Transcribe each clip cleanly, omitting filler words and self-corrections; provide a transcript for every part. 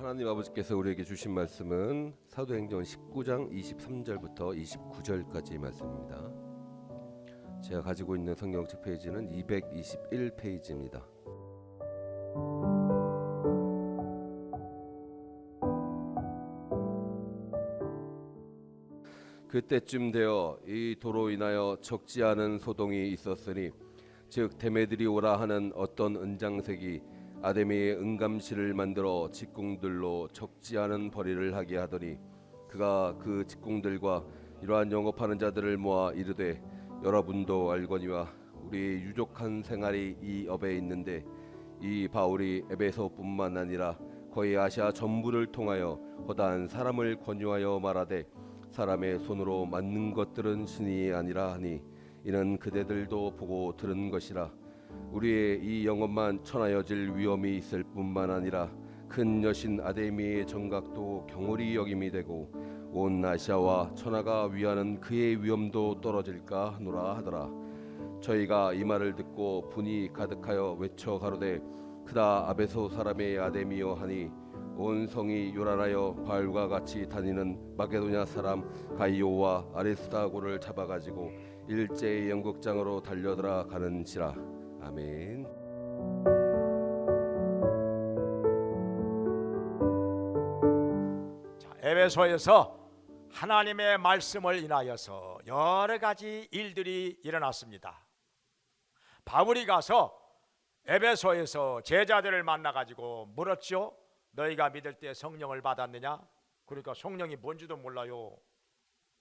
하나님 아버지께서 우리에게 주신 말씀은 사도행전 19장 23절부터 29절까지 말씀입니다. 제가 가지고 있는 성경책 페이지는 221페이지입니다. 그때쯤 되어 이 도로 인하여 적지 않은 소동이 있었으니 즉 데메드리 오라 하는 어떤 은장색이 아데미의 은감실을 만들어 직공들로 적지 않은 벌이를 하게 하더니 그가 그 직공들과 이러한 영업하는 자들을 모아 이르되 여러분도 알거니와 우리의 유족한 생활이 이 업에 있는데 이 바울이 에베소뿐만 아니라 거의 아시아 전부를 통하여 허다한 사람을 권유하여 말하되 사람의 손으로 만든 것들은 신이 아니라 하니 이는 그대들도 보고 들은 것이라. 우리의 이 영업만 천하여질 위험이 있을 뿐만 아니라 큰 여신 아데미의 정각도 경홀히 여김이 되고 온 아시아와 천하가 위하는 그의 위엄도 떨어질까 하노라 하더라. 저희가 이 말을 듣고 분이 가득하여 외쳐 가로되 그다 아베소 사람의 아데미여 하니 온 성이 요란하여 바울과 같이 다니는 마게도냐 사람 가이오와 아리스다고를 잡아가지고 일제의 연극장으로 달려들어 가는지라. 아멘. 에베소에서 하나님의 말씀을 인하여서 여러 가지 일들이 일어났습니다. 바울이 가서 에베소에서 제자들을 만나가지고 물었죠. 너희가 믿을 때 성령을 받았느냐? 그러니까 성령이 뭔지도 몰라요.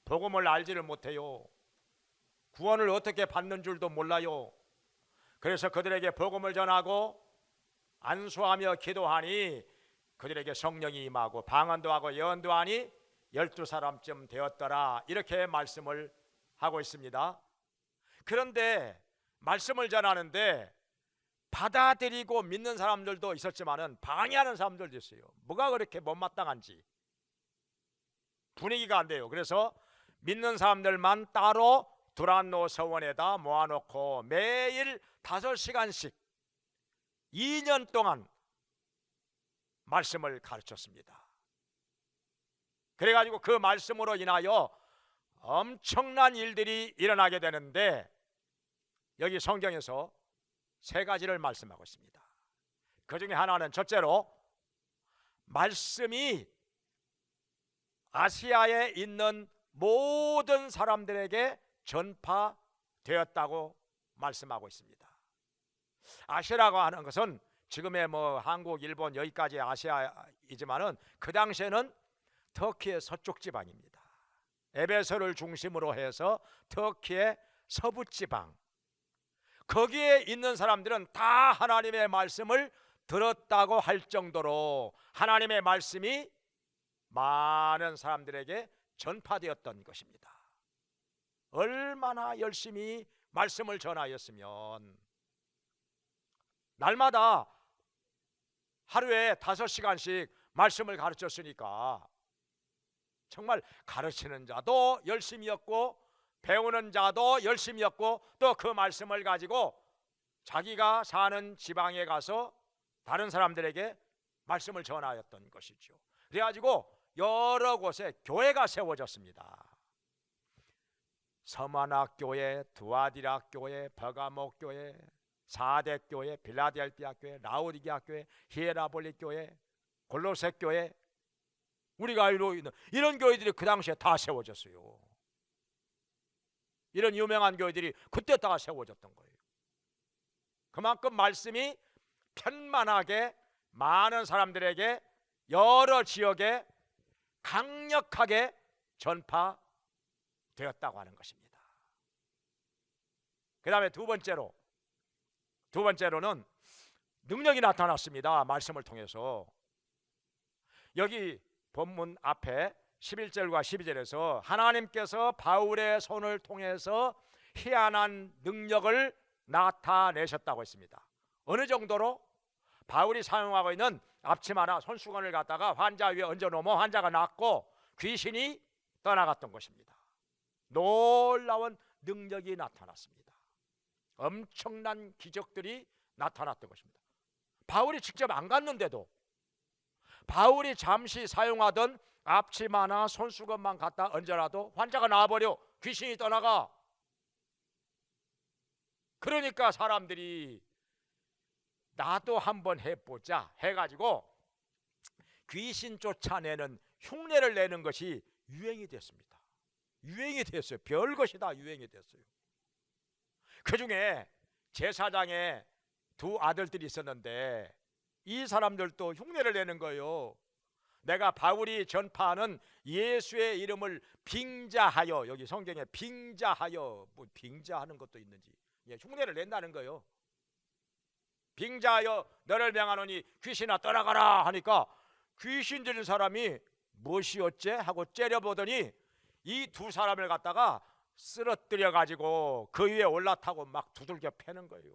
복음을 알지를 못해요. 구원을 어떻게 받는 줄도 몰라요. 그래서 그들에게 복음을 전하고 안수하며 기도하니 그들에게 성령이 임하고 방언도 하고 예언도 하니 12사람쯤 되었더라. 이렇게 말씀을 하고 있습니다. 그런데 말씀을 전하는데 받아들이고 믿는 사람들도 있었지만은 방해하는 사람들도 있어요. 뭐가 그렇게 못마땅한지 분위기가 안 돼요. 그래서 믿는 사람들만 따로 두란노 서원에다 모아놓고 매일 5시간씩 2년 동안 말씀을 가르쳤습니다. 그래가지고 그 말씀으로 인하여 엄청난 일들이 일어나게 되는데 여기 성경에서 3가지를 말씀하고 있습니다. 그 중에 하나는 첫째로 말씀이 아시아에 있는 모든 사람들에게 전파되었다고 말씀하고 있습니다. 아시아라고 하는 것은 지금의 한국, 일본 여기까지 아시아이지만은 그 당시에는 터키의 서쪽 지방입니다. 에베소를 중심으로 해서 터키의 서부 지방, 거기에 있는 사람들은 다 하나님의 말씀을 들었다고 할 정도로 하나님의 말씀이 많은 사람들에게 전파되었던 것입니다. 얼마나 열심히 말씀을 전하였으면 날마다 하루에 5시간씩 말씀을 가르쳤으니까 정말 가르치는 자도 열심이었고 배우는 자도 열심이었고 또 그 말씀을 가지고 자기가 사는 지방에 가서 다른 사람들에게 말씀을 전하였던 것이죠. 그래가지고 여러 곳에 교회가 세워졌습니다. 서만학교회, 두아디락교회, 버가목교회, 사대교회, 빌라델피아교회, 라오디게아교회, 히에라볼리교회, 골로새교회, 우리가 알고 있는 이런 교회들이 그 당시에 다 세워졌어요. 이런 유명한 교회들이 그때 다 세워졌던 거예요. 그만큼 말씀이 편만하게 많은 사람들에게 여러 지역에 강력하게 전파되었다고 하는 것입니다. 그 다음에 두 번째로는 능력이 나타났습니다. 말씀을 통해서. 여기 본문 앞에 11절과 12절에서 하나님께서 바울의 손을 통해서 희한한 능력을 나타내셨다고 했습니다. 어느 정도로? 바울이 사용하고 있는 앞치마나 손수건을 갖다가 환자 위에 얹어놓으면 환자가 낫고 귀신이 떠나갔던 것입니다. 놀라운 능력이 나타났습니다. 엄청난 기적들이 나타났던 것입니다. 바울이 직접 안 갔는데도 바울이 잠시 사용하던 앞치마나 손수건만 갖다 얹어놔도 환자가 나와버려. 귀신이 떠나가. 그러니까 사람들이 나도 한번 해보자 해가지고 귀신 쫓아내는 흉내를 내는 것이 유행이 됐습니다. 유행이 됐어요. 별것이 다 유행이 됐어요. 그 중에 제사장의 두 아들들이 있었는데 이 사람들도 흉내를 내는 거예요. 내가 바울이 전파하는 예수의 이름을 빙자하여, 여기 성경에 빙자하여, 뭐 빙자하는 것도 있는지 흉내를 낸다는 거예요. 빙자하여 너를 명하노니 귀신아 떠나가라 하니까 귀신 들린 사람이 무엇이었제 하고 째려보더니 이 두 사람을 갖다가 쓰러뜨려 가지고 그 위에 올라타고 막 두들겨 패는 거예요.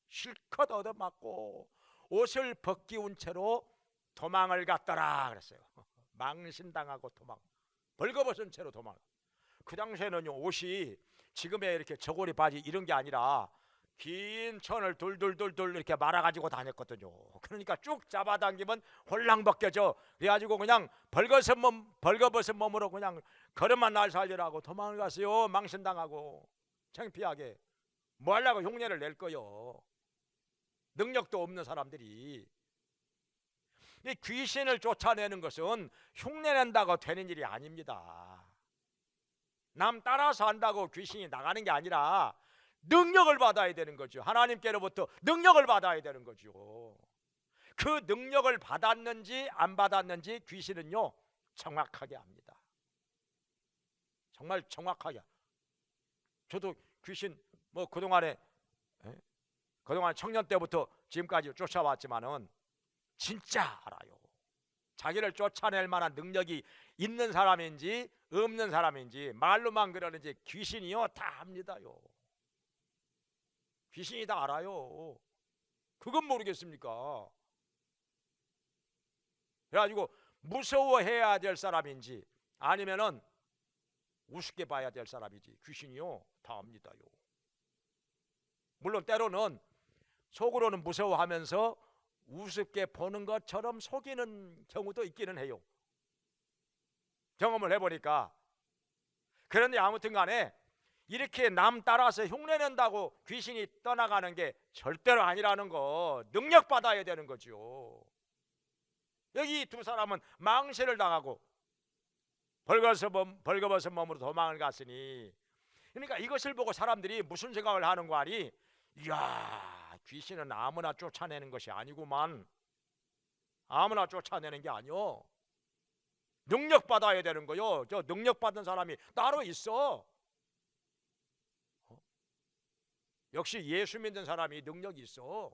실컷 얻어맞고 옷을 벗기운 채로 도망을 갔더라 그랬어요. 망신당하고 도망, 벌거벗은 채로 도망. 그 당시에는 옷이 지금의 이렇게 저고리 바지 이런 게 아니라 긴 천을 돌돌돌돌 이렇게 말아가지고 다녔거든요. 그러니까 쭉 잡아당기면 홀랑 벗겨져. 그래가지고 그냥 벌거벗은 몸으로 그냥 걸음만 날 살리라고 도망을 갔어요. 망신당하고 창피하게. 뭐 하려고 흉내를 낼 거요. 능력도 없는 사람들이. 이 귀신을 쫓아내는 것은 흉내낸다고 되는 일이 아닙니다. 남 따라서 한다고 귀신이 나가는 게 아니라 능력을 받아야 되는 거죠. 하나님께로부터 능력을 받아야 되는 거죠. 그 능력을 받았는지 안 받았는지 귀신은요 정확하게 압니다. 정말 정확하게. 저도 귀신 뭐 그동안 청년 때부터 지금까지 쫓아왔지만은 진짜 알아요. 자기를 쫓아낼 만한 능력이 있는 사람인지 없는 사람인지 말로만 그러는지 귀신이요 다 압니다요. 귀신이 다 알아요. 그건 모르겠습니까? 그래가지고 무서워해야 될 사람인지 아니면은 우습게 봐야 될 사람인지 귀신이요 다 압니다요. 물론 때로는 속으로는 무서워하면서 우습게 보는 것처럼 속이는 경우도 있기는 해요. 경험을 해보니까. 그런데 아무튼 간에 이렇게 남 따라서 흉내낸다고 귀신이 떠나가는 게 절대로 아니라는 거 능력 받아야 되는 거죠. 여기 두 사람은 망신을 당하고 벌거벗은 몸으로 도망을 갔으니, 그러니까 이것을 보고 사람들이 무슨 생각을 하는 거 아니? 이야, 귀신은 아무나 쫓아내는 것이 아니구만. 아무나 쫓아내는 게 아니요. 능력 받아야 되는 거요. 저 능력 받은 사람이 따로 있어. 역시 예수 믿는 사람이 능력이 있어.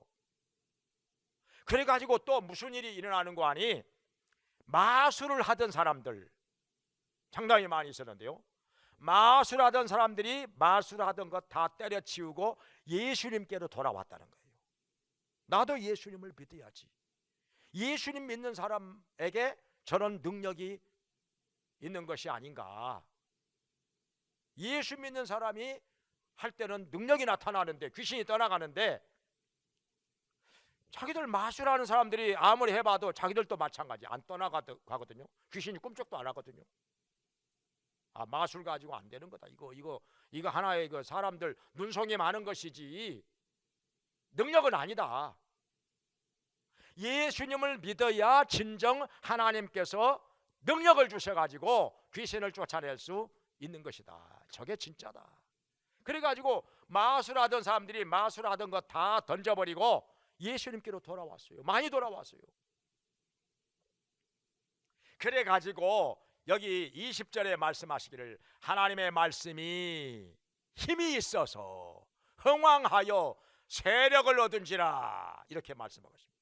그래가지고 또 무슨 일이 일어나는 거 아니? 마술을 하던 사람들 상당히 많이 있었는데요. 마술하던 사람들이 마술하던 것 다 때려치우고 예수님께로 돌아왔다는 거예요. 나도 예수님을 믿어야지. 예수님 믿는 사람에게 저런 능력이 있는 것이 아닌가. 예수 믿는 사람이 할 때는 능력이 나타나는데 귀신이 떠나가는데, 자기들 마술하는 사람들이 아무리 해봐도 자기들도 마찬가지 안 떠나가거든요. 귀신이 꿈쩍도 안 하거든요. 아, 마술 가지고 안 되는 거다. 이거 하나의 그 사람들 눈송이 많은 것이지 능력은 아니다. 예수님을 믿어야 진정 하나님께서 능력을 주셔가지고 귀신을 쫓아낼 수 있는 것이다. 저게 진짜다. 그래가지고 마술하던 사람들이 마술하던 것 다 던져버리고 예수님께로 돌아왔어요. 많이 돌아왔어요. 그래가지고 여기 20절에 말씀하시기를 하나님의 말씀이 힘이 있어서 흥왕하여 세력을 얻은지라 이렇게 말씀하고 있습니다.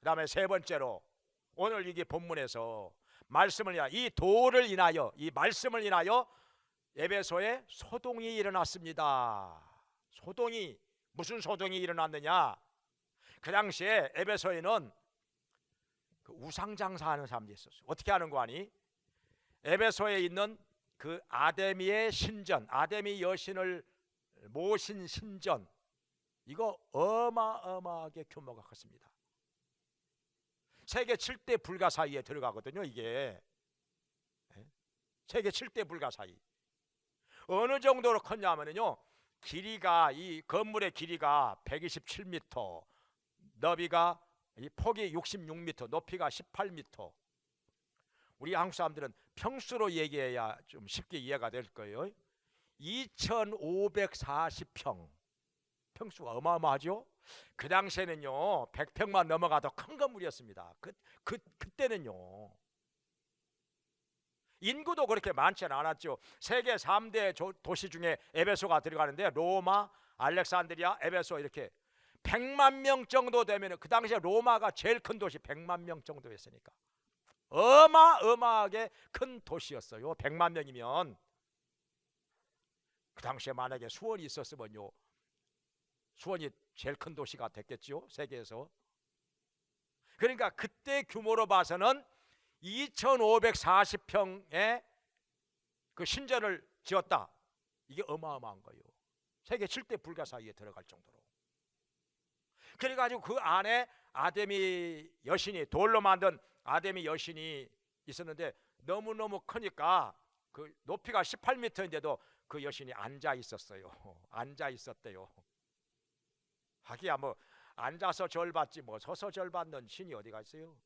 그 다음에 세 번째로 오늘 이게 본문에서 말씀을 인하여 이 도를 인하여 이 말씀을 인하여 에베소에 소동이 일어났습니다. 소동이, 무슨 소동이 일어났느냐? 그 당시에 에베소에는 그 우상장사하는 사람들이 있었어요. 어떻게 하는 거 아니? 에베소에 있는 그 아데미의 신전, 아데미 여신을 모신 신전, 이거 어마어마하게 규모가 컸습니다. 세계 7대 불가 사이에 들어가거든요. 이게 세계 7대 불가 사이. 어느 정도로 컸냐면요, 길이가, 이 건물의 길이가 127m, 너비가, 이 폭이 66m, 높이가 18m. 우리 한국 사람들은 평수로 얘기해야 좀 쉽게 이해가 될 거예요. 2540평. 평수가 어마어마하죠. 그 당시에는요 100평만 넘어가도 큰 건물이었습니다. 그때는요 인구도 그렇게 많지는 않았죠. 세계 3대 도시 중에 에베소가 들어가는데, 로마, 알렉산드리아, 에베소, 이렇게 100만 명 정도 되면, 그 당시에 로마가 제일 큰 도시 100만 명 정도였으니까 어마어마하게 큰 도시였어요. 100만 명이면. 그 당시에 만약에 수원이 있었으면요, 수원이 제일 큰 도시가 됐겠죠, 세계에서. 그러니까 그때 규모로 봐서는 2540평의 그 신전을 지었다. 이게 어마어마한 거예요. 세계 7대 불가 사이에 들어갈 정도로. 그래가지고 그 안에 아데미 여신이, 돌로 만든 아데미 여신이 있었는데, 너무너무 크니까 그 높이가 18m인데도 그 여신이 앉아 있었어요. 앉아 있었대요. 하기야 뭐 앉아서 절 받지 뭐 서서 절 받는 신이 어디가 있어요.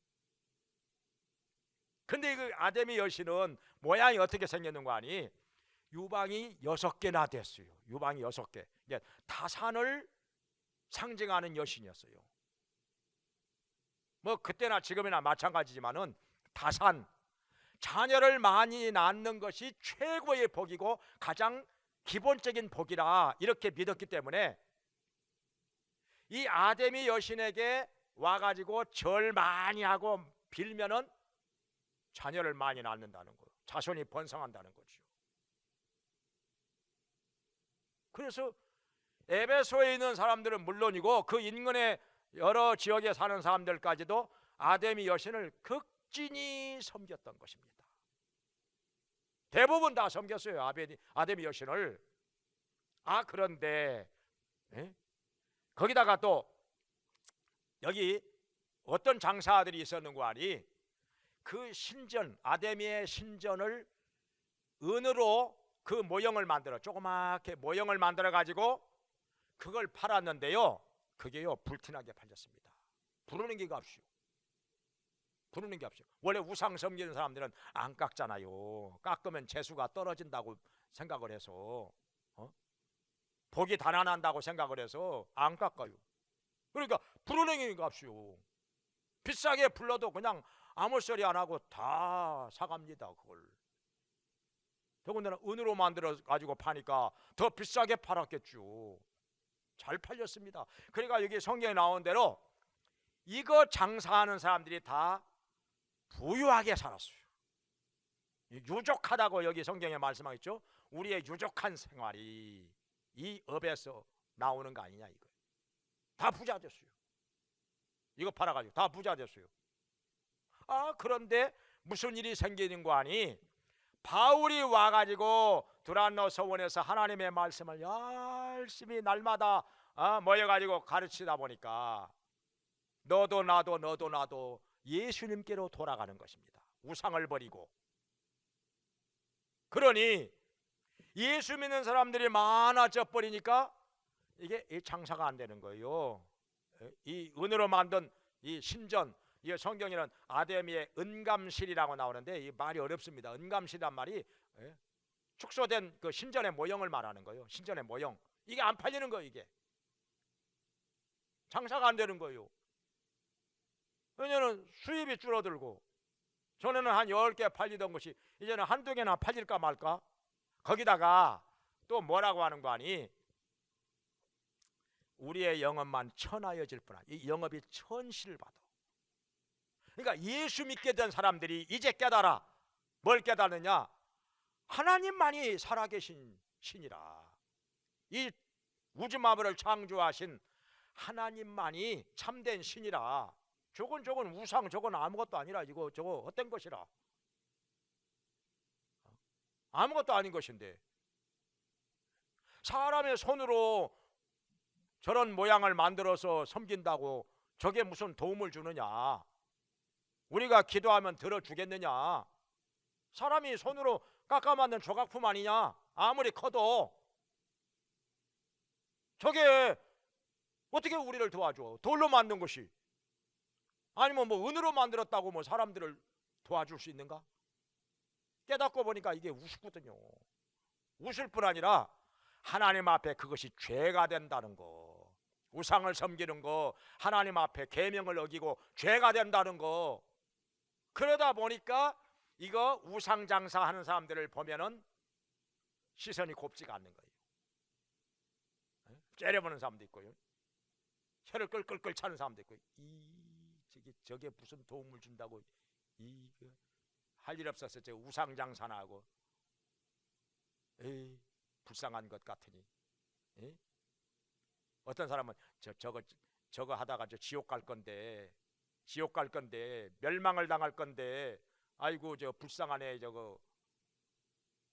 근데 그 아데미 여신은 모양이 어떻게 생겼는 거 아니? 유방이 6개나 됐어요. 유방이 6개. 이제 타산을 상징하는 여신이었어요. 뭐 그때나 지금이나 마찬가지지만은 타산, 자녀를 많이 낳는 것이 최고의 복이고 가장 기본적인 복이라 이렇게 믿었기 때문에 이 아데미 여신에게 와가지고 절 많이 하고 빌면은 자녀를 많이 낳는다는 거예요. 자손이 번성한다는 거죠. 그래서 에베소에 있는 사람들은 물론이고 그 인근의 여러 지역에 사는 사람들까지도 아데미 여신을 극진히 섬겼던 것입니다. 대부분 다 섬겼어요, 아데미 여신을. 그런데 거기다가 또 여기 어떤 장사들이 있었는 거 아니? 그 신전, 아데미의 신전을 은으로 그 모형을 만들어, 조그맣게 모형을 만들어 가지고 그걸 팔았는데요, 그게요 불티나게 팔렸습니다. 부르는 게 값이요. 부르는 게 값이요. 원래 우상 섬기는 사람들은 안 깎잖아요. 깎으면 재수가 떨어진다고 생각을 해서, 복이 달아난다고 생각을 해서 안 깎아요. 그러니까 부르는 게 값이요. 비싸게 불러도 그냥 아무 소리 안 하고 다 사갑니다. 그걸. 더군다나 은으로 만들어 가지고 파니까 더 비싸게 팔았겠죠. 잘 팔렸습니다. 그러니까 여기 성경에 나온 대로 이거 장사하는 사람들이 다 부유하게 살았어요. 유족하다고 여기 성경에 말씀하겠죠. 우리의 유족한 생활이 이 업에서 나오는 거 아니냐 이거. 다 부자 됐어요. 이거 팔아가지고 다 부자 됐어요. 그런데 무슨 일이 생기는 거 아니? 바울이 와가지고 두란노 서원에서 하나님의 말씀을 열심히 날마다 모여가지고 가르치다 보니까 너도 나도 예수님께로 돌아가는 것입니다. 우상을 버리고. 그러니 예수 믿는 사람들이 많아져 버리니까 이게 장사가 안 되는 거예요. 이 은으로 만든 이 신전, 이 성경에는 아데미의 은감실이라고 나오는데 이 말이 어렵습니다. 은감실이란 말이 축소된 그 신전의 모형을 말하는 거예요. 신전의 모형. 이게 안 팔리는 거예요. 이게 장사가 안 되는 거예요. 왜냐하면 수입이 줄어들고, 전에는 한 10개 팔리던 것이 이제는 한두 개나 팔릴까 말까. 거기다가 또 뭐라고 하는 거 아니? 우리의 영업만 천하여질 뿐 아니라 이 영업이 천시를 받아. 그러니까 예수 믿게 된 사람들이 이제 깨달아. 뭘 깨달느냐? 하나님만이 살아계신 신이라. 이 우주만물을 창조하신 하나님만이 참된 신이라. 저건 우상, 저건 아무것도 아니라, 이거 저거 헛된 것이라. 아무것도 아닌 것인데 사람의 손으로 저런 모양을 만들어서 섬긴다고 저게 무슨 도움을 주느냐? 우리가 기도하면 들어주겠느냐? 사람이 손으로 깎아 만든 조각품 아니냐? 아무리 커도. 저게 어떻게 우리를 도와줘? 돌로 만든 것이. 아니면 뭐 은으로 만들었다고 뭐 사람들을 도와줄 수 있는가? 깨닫고 보니까 이게 우습거든요. 웃을 뿐 아니라 하나님 앞에 그것이 죄가 된다는 거. 우상을 섬기는 거, 하나님 앞에 계명을 어기고 죄가 된다는 거. 그러다 보니까 이거 우상 장사하는 사람들을 보면은 시선이 곱지가 않는 거예요. 째려보는 사람도 있고요. 혀를 끌끌끌 차는 사람도 있고, 저게 무슨 도움을 준다고 할 일 없어서 저 우상 장사나 하고, 불쌍한 것 같으니. 어떤 사람은 저거 하다가 저 지옥 갈 건데 멸망을 당할 건데, 아이고 저 불쌍하네 저거.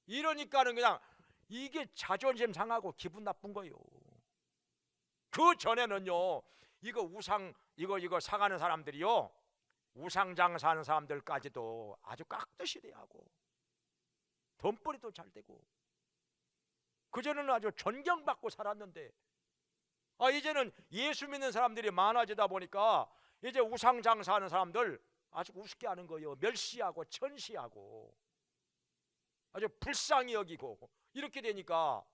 이러니까는 그냥 이게 자존심 상하고 기분 나쁜 거요. 그 전에는요, 이거 우상 이거 사가는 사람들이요, 우상 장사하는 사람들까지도 아주 깍듯이 대하고 돈벌이도 잘 되고, 그전에는 아주 존경받고 살았는데, 이제는 예수 믿는 사람들이 많아지다 보니까 이제 우상 장사하는 사람들 아주 우습게 하는 거예요. 멸시하고 천시하고 아주 불쌍히 여기고. 이렇게 되니까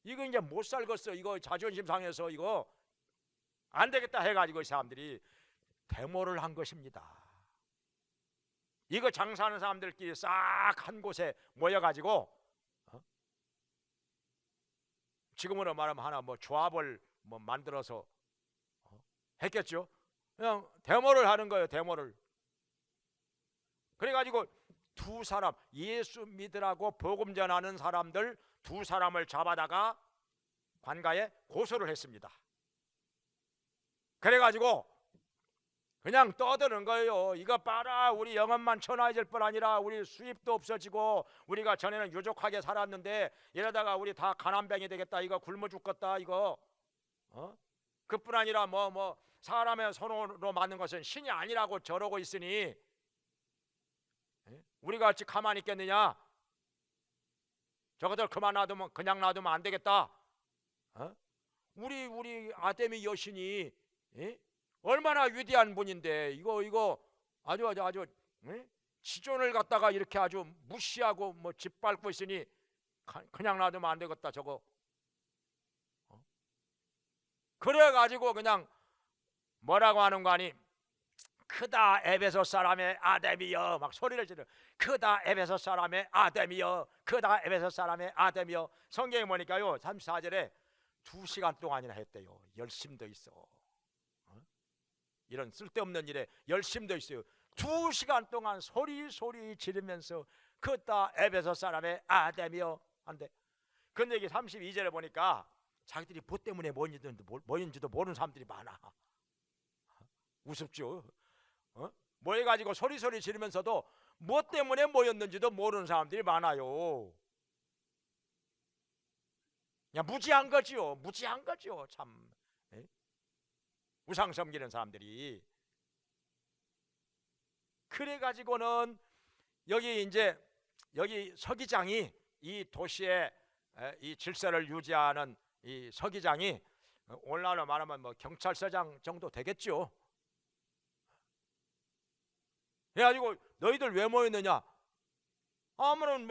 이거 이제 못 살겠어. 이거 자존심 상해서 이거 안 되겠다 해가지고 이 사람들이 데모를 한 것입니다. 이거 장사하는 사람들끼리 싹 한 곳에 모여가지고, 지금으로 말하면 하나 뭐 조합을 뭐 만들어서 했겠죠. 그냥 데모를 하는 거예요. 데모를. 그래가지고 두 사람, 예수 믿으라고 복음 전하는 사람들 두 사람을 잡아다가 관가에 고소를 했습니다. 그래가지고 그냥 떠드는 거예요. 이거 봐라, 우리 영업만 천하해질 뿐 아니라 우리 수입도 없어지고, 우리가 전에는 유족하게 살았는데 이러다가 우리 다 가난뱅이 되겠다, 이거 굶어 죽겠다, 이거. 그뿐 아니라 뭐 사람의 손으로 만든 것은 신이 아니라고 저러고 있으니 우리가 어찌 가만히 있겠느냐? 저것들 그냥 놔두면 안 되겠다. 우리 아데미 여신이 얼마나 위대한 분인데 이거 아주 지존을 갖다가 이렇게 아주 무시하고 뭐 짓밟고 있으니 그냥 놔두면 안 되겠다 저거. 그래가지고 그냥 뭐라고 하는 거 아니? 크다 에베소 사람의 아데미여, 막 소리를 지르. 크다 에베소 사람의 아데미여, 크다 에베소 사람의 아데미여. 성경에 보니까요 34절에 2시간 동안이나 했대요. 열심도 있어. 이런 쓸데없는 일에 열심도 있어요. 2시간 동안 소리 지르면서 크다 에베소 사람의 아데미여 한데, 근데 이게 32절에 보니까 자기들이 뭐 때문에 모였는지도 모르는 사람들이 많아. 우습죠. 모여가지고 소리 지르면서도 뭐 때문에 모였는지도 모르는 사람들이 많아요. 그냥 무지한 거지요. 참. 우상 섬기는 사람들이. 그래가지고는 여기 서기장이, 이 도시의 이 질서를 유지하는 이 서기장이, 오늘날로 말하면 뭐 경찰서장 정도 되겠죠. 그래가지고 너희들 왜 모였느냐? 아무런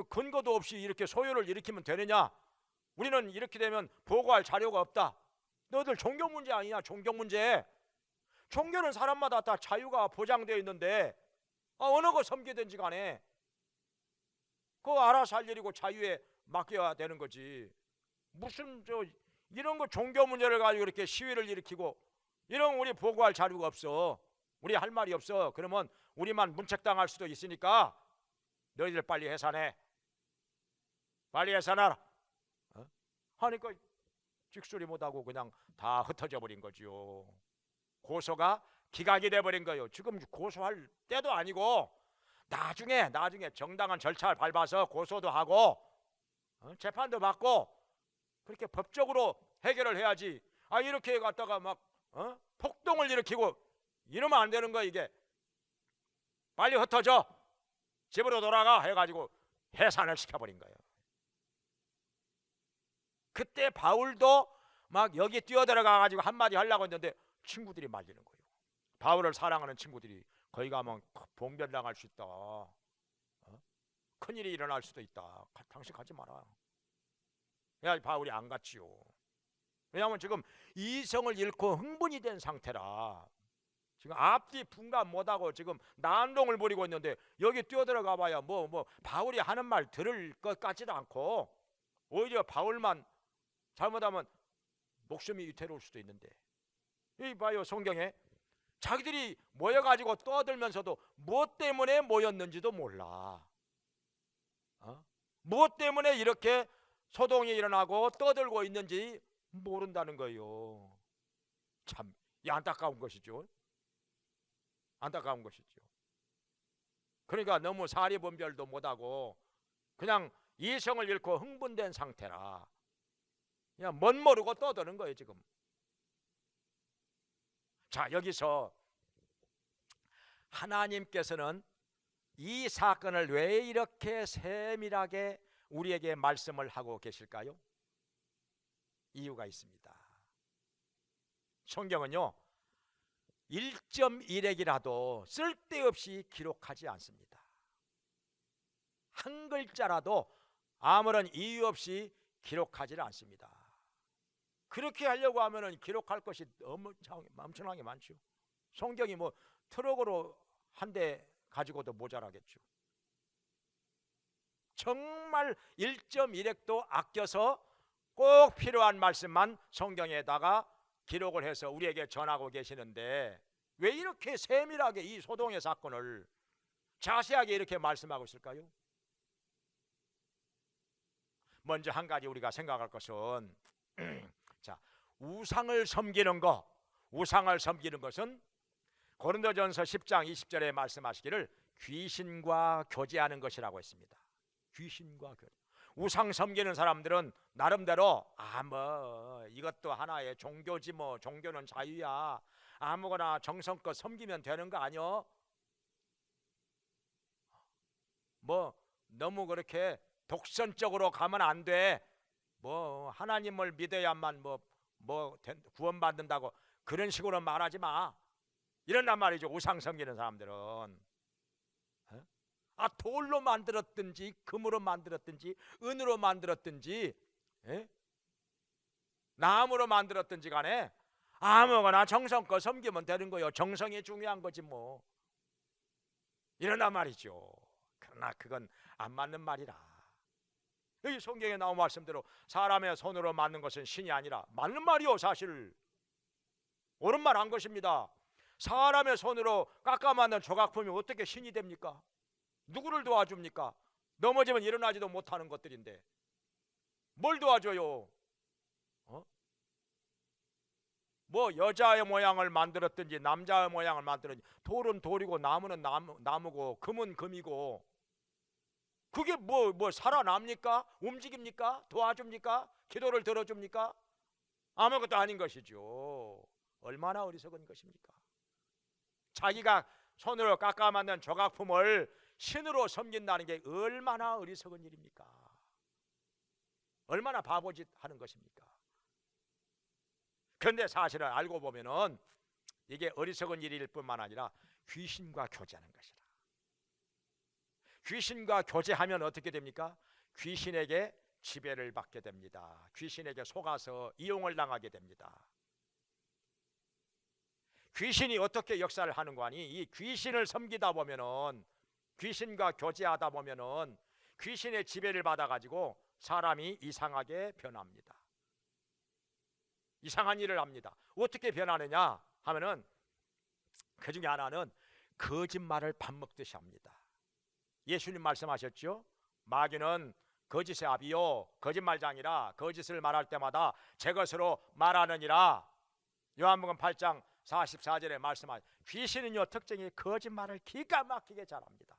근거도 없이 이렇게 소요를 일으키면 되느냐? 우리는 이렇게 되면 보고할 자료가 없다. 너희들 종교 문제 아니냐? 종교 문제. 종교는 사람마다 다 자유가 보장되어 있는데 어느 거 섬기든지 간에 그거 알아서 할 일이고 자유에 맡겨야 되는 거지. 무슨 이런 거 종교 문제를 가지고 이렇게 시위를 일으키고 이런 우리 보고할 자료가 없어. 우리 할 말이 없어. 그러면 우리만 문책당할 수도 있으니까 너희들 빨리 해산해. 빨리 해산하라. 하니까 찍소리 못하고 그냥 다 흩어져 버린 거지요. 고소가 기각이 돼버린 거예요. 지금 고소할 때도 아니고 나중에 정당한 절차를 밟아서 고소도 하고 재판도 받고 그렇게 법적으로 해결을 해야지. 이렇게 갖다가 막 폭동을 일으키고 이러면 안 되는 거야 이게. 빨리 흩어져, 집으로 돌아가 해가지고 해산을 시켜버린 거예요. 그때 바울도 막 여기 뛰어들어가 가지고 한마디 하려고 했는데 친구들이 말리는 거예요. 바울을 사랑하는 친구들이 거기 가면 봉변당할 수 있다, 큰일이 일어날 수도 있다, 당신 가지 마라. 야, 바울이 안 갔지요. 왜냐하면 지금 이성을 잃고 흥분이 된 상태라 지금 앞뒤 분간 못하고 지금 난동을 부리고 있는데 여기 뛰어들어가 봐야 뭐 바울이 하는 말 들을 것 같지도 않고 오히려 바울만 잘못하면 목숨이 위태로울 수도 있는데, 이 봐요, 성경에 자기들이 모여가지고 떠들면서도 무엇 때문에 모였는지도 몰라. 무엇 때문에 이렇게 소동이 일어나고 떠들고 있는지 모른다는 거예요. 참 안타까운 것이죠. 안타까운 것이죠. 그러니까 너무 사리분별도 못하고 그냥 이성을 잃고 흥분된 상태라 그냥 멋모르고 떠드는 거예요 지금. 자, 여기서 하나님께서는 이 사건을 왜 이렇게 세밀하게 우리에게 말씀을 하고 계실까요? 이유가 있습니다. 성경은요 1.1핵이라도 쓸데없이 기록하지 않습니다. 한 글자라도 아무런 이유 없이 기록하지 않습니다. 그렇게 하려고 하면은 기록할 것이 엄청나게 많죠. 성경이 뭐 트럭으로 한 대 가지고도 모자라겠죠. 정말 1.1핵도 아껴서 꼭 필요한 말씀만 성경에다가 기록을 해서 우리에게 전하고 계시는데 왜 이렇게 세밀하게 이 소동의 사건을 자세하게 이렇게 말씀하고 있을까요? 먼저 한 가지 우리가 생각할 것은 자, 우상을 섬기는 것은 고린도전서 10장 20절에 말씀하시기를 귀신과 교제하는 것이라고 했습니다. 귀신과 교제. 우상 섬기는 사람들은 나름대로 뭐 이것도 하나의 종교지 뭐, 종교는 자유야, 아무거나 정성껏 섬기면 되는 거 아니요? 뭐 너무 그렇게 독선적으로 가면 안 돼. 뭐 하나님을 믿어야만 뭐 구원받는다고 그런 식으로 말하지 마. 이런단 말이죠. 우상 섬기는 사람들은 돌로 만들었든지 금으로 만들었든지 은으로 만들었든지 나무로 만들었든지 간에 아무거나 정성껏 섬기면 되는 거예요. 정성이 중요한 거지 뭐. 이런단 말이죠. 그러나 그건 안 맞는 말이라. 여기 성경에 나온 말씀대로 사람의 손으로 만든 것은 신이 아니라 맞는 말이요. 사실 옳은 말 한 것입니다. 사람의 손으로 깎아 만든 조각품이 어떻게 신이 됩니까? 누구를 도와줍니까? 넘어지면 일어나지도 못하는 것들인데 뭘 도와줘요? 뭐 여자의 모양을 만들었든지 남자의 모양을 만들었든지 돌은 돌이고 나무는 나무고 금은 금이고 그게 뭐 살아납니까? 움직입니까? 도와줍니까? 기도를 들어줍니까? 아무것도 아닌 것이죠. 얼마나 어리석은 것입니까? 자기가 손으로 깎아 만든 조각품을 신으로 섬긴다는 게 얼마나 어리석은 일입니까? 얼마나 바보짓 하는 것입니까? 그런데 사실은 알고 보면은 이게 어리석은 일일 뿐만 아니라 귀신과 교제하는 것이라. 귀신과 교제하면 어떻게 됩니까? 귀신에게 지배를 받게 됩니다. 귀신에게 속아서 이용을 당하게 됩니다. 귀신이 어떻게 역사를 하는 거 아니? 이 귀신을 섬기다 보면은, 귀신과 교제하다 보면은 귀신의 지배를 받아가지고 사람이 이상하게 변합니다. 이상한 일을 합니다. 어떻게 변하느냐 하면은 그 중에 하나는 거짓말을 밥 먹듯이 합니다. 예수님 말씀하셨죠? 마귀는 거짓의 아비요 거짓말장이라 거짓을 말할 때마다 제 것으로 말하느니라. 요한복음 8장 44절에 말씀하신 귀신은요 특징이 거짓말을 기가 막히게 잘합니다.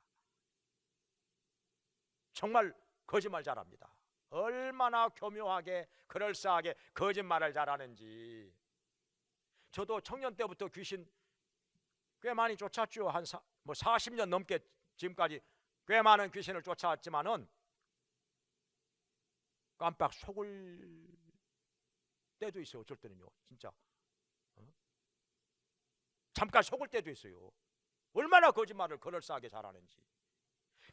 정말 거짓말 잘합니다. 얼마나 교묘하게 그럴싸하게 거짓말을 잘하는지. 저도 청년 때부터 귀신 꽤 많이 쫓았죠. 한 40년 넘게 지금까지 꽤 많은 귀신을 쫓아왔지만은 깜빡 속을 때도 있어요. 어쩔 때는요, 진짜 잠깐 속을 때도 있어요. 얼마나 거짓말을 그럴싸하게 잘하는지.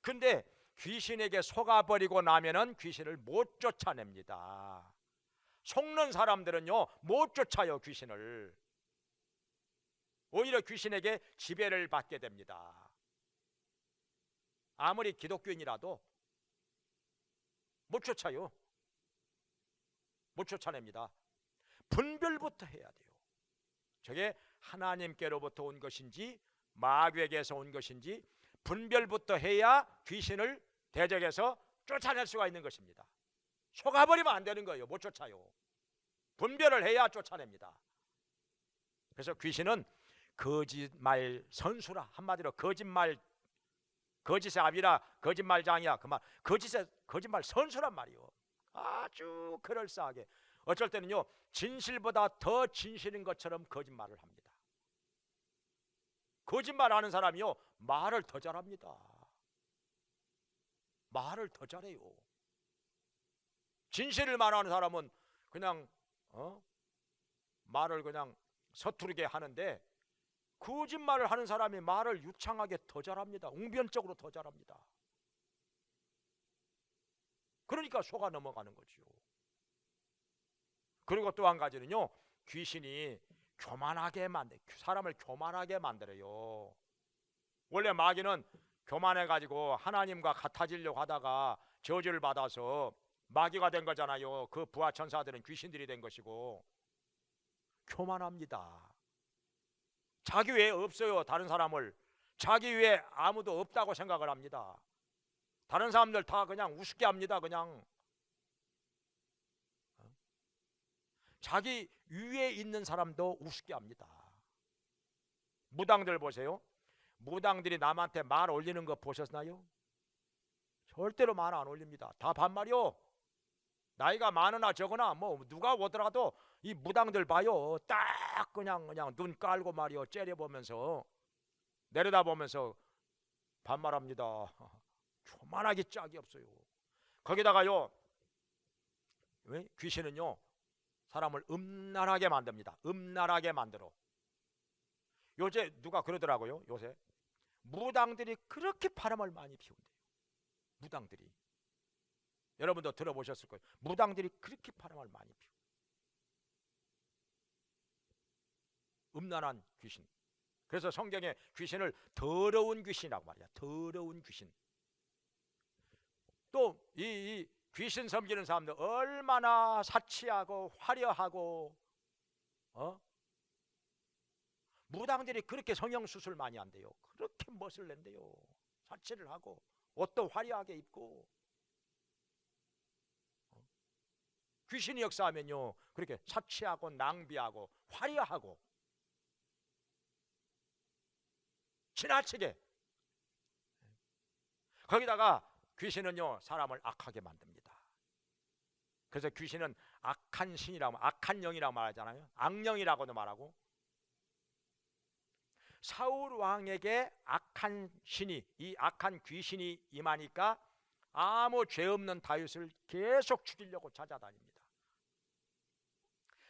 근데 귀신에게 속아버리고 나면은 귀신을 못 쫓아냅니다. 속는 사람들은요 못 쫓아요. 귀신을 오히려 귀신에게 지배를 받게 됩니다. 아무리 기독교인이라도 못 쫓아요. 못 쫓아냅니다. 분별부터 해야 돼요. 저게 하나님께로부터 온 것인지 마귀에게서 온 것인지 분별부터 해야 귀신을 대적해서 쫓아낼 수가 있는 것입니다. 속아버리면 안 되는 거예요. 못 쫓아요. 분별을 해야 쫓아냅니다. 그래서 귀신은 거짓말 선수라. 한마디로 거짓말, 거짓의 아비라 거짓말장이야. 그 말, 거짓말 선수란 말이요. 아주 그럴싸하게, 어쩔 때는요 진실보다 더 진실인 것처럼 거짓말을 합니다. 거짓말하는 사람이요 말을 더 잘합니다. 말을 더 잘해요. 진실을 말하는 사람은 그냥 말을 그냥 서투르게 하는데, 거짓말을 하는 사람이 말을 유창하게 더 잘합니다. 웅변적으로 더 잘합니다. 그러니까 속아 넘어가는 거지요. 그리고 또 한 가지는요, 귀신이 교만하게 사람을 교만하게 만들어요. 원래 마귀는 교만해가지고 하나님과 같아지려고 하다가 저주를 받아서 마귀가 된 거잖아요. 그 부하 천사들은 귀신들이 된 것이고, 교만합니다. 자기 외에 없어요. 다른 사람을 자기 외에 아무도 없다고 생각을 합니다. 다른 사람들 다 그냥 우습게 합니다. 그냥 자기 위에 있는 사람도 우습게 합니다. 무당들 보세요. 무당들이 남한테 말 올리는 거 보셨나요? 절대로 말 안 올립니다. 다 반말이요. 나이가 많으나 적으나 뭐 누가 오더라도 이 무당들 봐요. 딱 그냥 눈 깔고 말이요, 째려보면서 내려다보면서 반말합니다. 교만하기 짝이 없어요. 거기다가요, 왜? 귀신은요 사람을 음란하게 만듭니다. 음란하게 만들어. 요새 누가 그러더라고요. 요새 무당들이 그렇게 바람을 많이 피운대요. 무당들이. 여러분도 들어보셨을 거예요. 무당들이 그렇게 바람을 많이 피워. 음란한 귀신. 그래서 성경에 귀신을 더러운 귀신이라고 말이야. 더러운 귀신. 또 이 귀신 섬기는 사람들 얼마나 사치하고 화려하고, 무당들이 그렇게 성형수술 많이 한대요. 그렇게 멋을 낸대요. 사치를 하고 옷도 화려하게 입고. 귀신이 역사하면요 그렇게 사치하고 낭비하고 화려하고 지나치게. 거기다가 귀신은요 사람을 악하게 만듭니다. 그래서 귀신은 악한 신이라고, 악한 영이라고 말하잖아요. 악령이라고도 말하고. 사울 왕에게 악한 신이, 이 악한 귀신이 임하니까 아무 죄 없는 다윗을 계속 죽이려고 찾아다닙니다.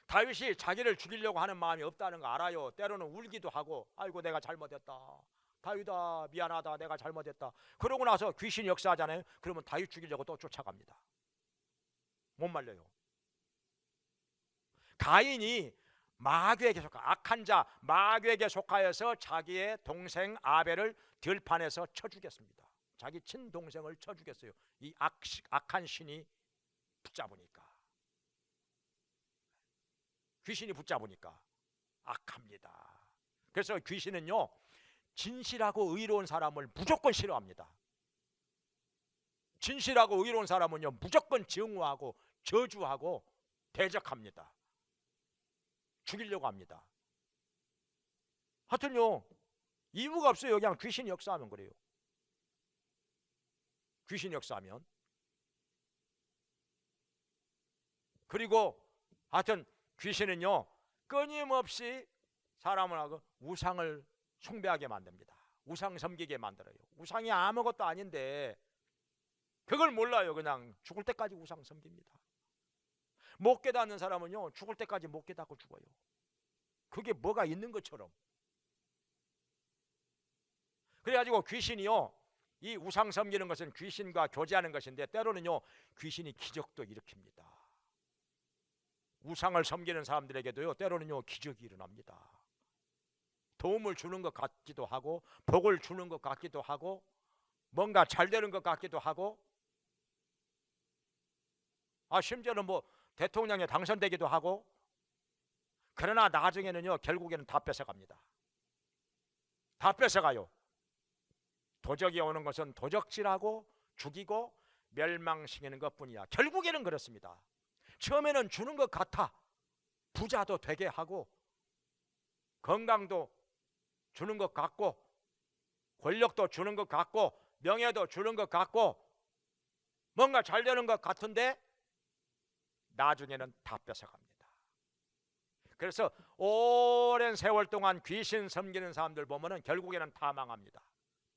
다윗이 자기를 죽이려고 하는 마음이 없다는 거 알아요. 때로는 울기도 하고, 아이고 내가 잘못했다, 다윗아 미안하다, 내가 잘못했다. 그러고 나서 귀신이 역사하잖아요. 그러면 다윗 죽이려고 또 쫓아갑니다. 못 말려요. 가인이 마귀에게 속하, 악한 자 마귀에게 속하여서 자기의 동생 아벨을 들판에서 쳐 죽였습니다. 자기 친동생을 쳐 죽였어요. 이 악한 신이 붙잡으니까, 귀신이 붙잡으니까 악합니다. 그래서 귀신은요 진실하고 의로운 사람을 무조건 싫어합니다. 진실하고 의로운 사람은요 무조건 증오하고 저주하고 대적합니다. 죽이려고 합니다. 하여튼요 이유가 없어요. 그냥 귀신이 역사하면 그래요. 귀신이 역사하면. 그리고 하여튼 귀신은요 끊임없이 사람을 하고 우상을 숭배하게 만듭니다. 우상 섬기게 만들어요. 우상이 아무것도 아닌데 그걸 몰라요. 그냥 죽을 때까지 우상 섬깁니다. 못 깨닫는 사람은요, 죽을 때까지 못 깨닫고 죽어요. 그게 뭐가 있는 것처럼. 그래가지고 귀신이요, 이 우상 섬기는 것은 귀신과 교제하는 것인데 때로는요 귀신이 기적도 일으킵니다. 우상을 섬기는 사람들에게도요 때로는요 기적이 일어납니다. 도움을 주는 것 같기도 하고 복을 주는 것 같기도 하고 뭔가 잘 되는 것 같기도 하고 심지어는 뭐 대통령에 당선되기도 하고, 그러나 나중에는요 결국에는 다 뺏어갑니다. 다 뺏어가요. 도적이 오는 것은 도적질하고 죽이고 멸망시키는 것뿐이야. 결국에는 그렇습니다. 처음에는 주는 것 같아. 부자도 되게 하고 건강도 주는 것 같고 권력도 주는 것 같고 명예도 주는 것 같고 뭔가 잘 되는 것 같은데 나중에는 다 뺏어갑니다. 그래서 오랜 세월 동안 귀신 섬기는 사람들 보면은 결국에는 다 망합니다.